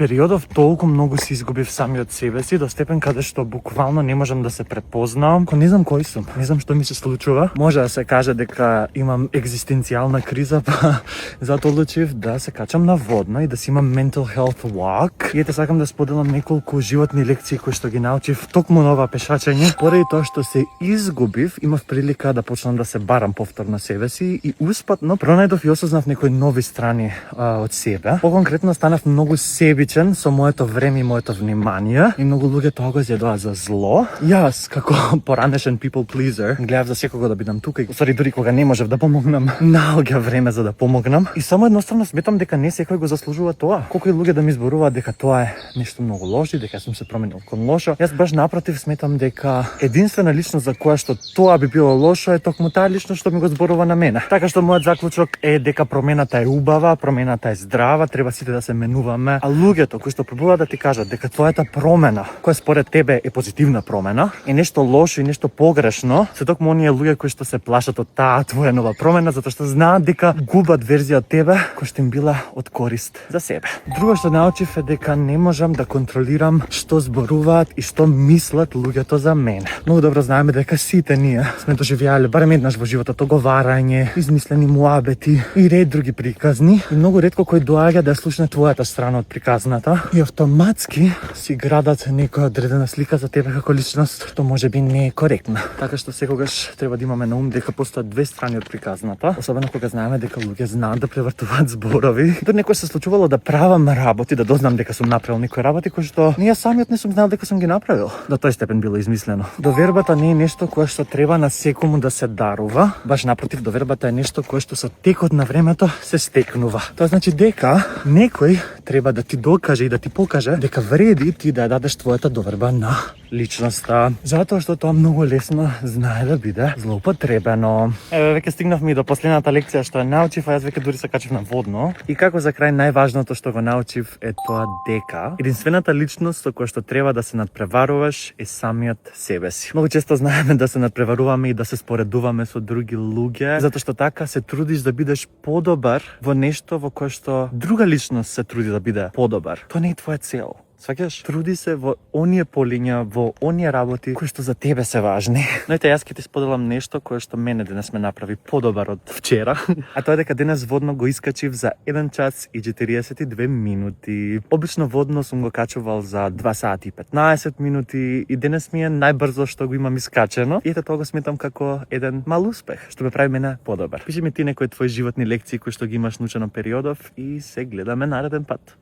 периодов толку многу се изгубив самиот себе си до степен каде што буквално не можам да се препознам. Не знам кој сум, не знам што ми се случува. Може да се каже дека имам екзистенцијална криза, па затоа одлучив да се качам на водно и да си имам mental health walk. И ете сакам да споделам неколку животни лекции кои што ги научив токму на ова пешачење. Поради тоа што се изгубив, имав прилика да почнам да се барам повторно себе си и успатно пронајдов и осознав некои нови страни од себе. Поконкретно станав многу себичен со моето време и моето внимание и многу луѓе тоа го зедоа за зло. Јас како поранешен people pleaser гледав за секого да бидам тука и дури кога не можев да помогнам, наоѓа време за да помогнам. И само едноставно сметам дека не секој го заслужува тоа. Колку и луѓе да ми зборуваат дека тоа е нешто многу лошо, дека сум се променил кон лошо, јас баш напротив сметам дека единствена личност за која што тоа би било лошо е токму таа личност што ми го зборува на мене. Така што мојот заклучок е дека промената е убава, промената е здрава, треба сите да се менуваме, а луѓето кои што пробуваат да ти кажат дека твојата промена, која според тебе е позитивна промена, е нешто лошо и нешто погрешно, се токму оние луѓе кои што се плашат од таа твоја нова промена затоа што знаат дека губат верзија од тебе која што им била од корист за себе. Друго што научив е дека не можам да контролирам што зборуваат и што мислат луѓето за мене. Многу добро знаеме дека сите ние сме доживеале барем еднаш во животот оговарање, измислени муабети и ред други приказни и многу ретко кој доаѓа да слушне твојата страна од приказната и автоматски си градат некоја одредена слика за тебе како личност што можеби не е коректна. Така што секогаш треба да имаме на ум дека постојат две страни од приказната, особено кога знаеме дека луѓе знаат да превртуваат зборови. До некој се случувало да правам работи, да дознам дека сум направил некои работи кои што ние самиот не сум знал дека сум ги направил. До тој степен било измислено. Довербата не е нешто кое што треба на секому да се дарува, баш напротив, довербата е нешто кое што со текот на времето се стекнува. Тоа значи дека некој треба да ти докаже и да ти покаже дека вреди ти да ја дадеш твојата доверба на личноста, затоа што тоа многу лесно знае да биде злоупотребено. Еве веќе стигнавме и до последната лекција што ја научив, а јас веќе дури се качив на водно. И како за крај најважното што го научив е тоа дека единствената личност со која што треба да се надпреваруваш е самиот себе си. Многу често знаеме да се надпреваруваме и да се споредуваме со други луѓе, затоа што така се трудиш да бидеш подобар во нешто во кое што друга личност се труди да биде подобар. Тоа не е твоја цел. Сваќаш? Труди се во оние полиња, во оние работи кои што за тебе се важни. Но ете, јас ќе ти споделам нешто кое што мене денес ме направи подобар од вчера. А тоа е дека денес водно го искачив за 1 час и 42 минути. Обично водно сум го качувал за 2 сати и 15 минути и денес ми е најбрзо што го имам искачено. И ете, тоа го сметам како еден мал успех, што ме прави мене подобар. Пиши ми ти некои твои животни лекции кои што ги имаш научено периодов и се гледаме нареден пат.